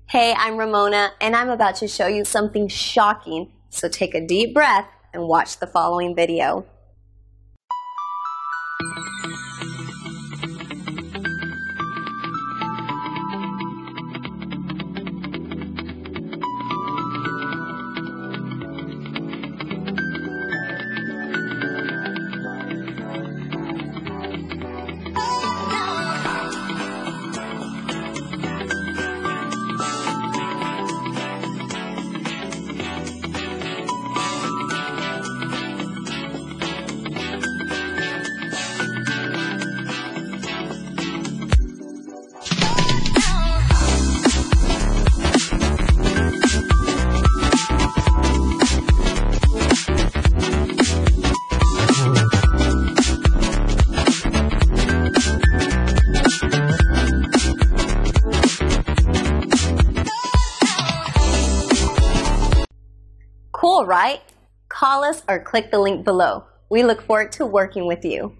Hey, I'm Ramona, and I'm about to show you something shocking, so take a deep breath and watch the following video. Cool, right? Call us or click the link below. We look forward to working with you.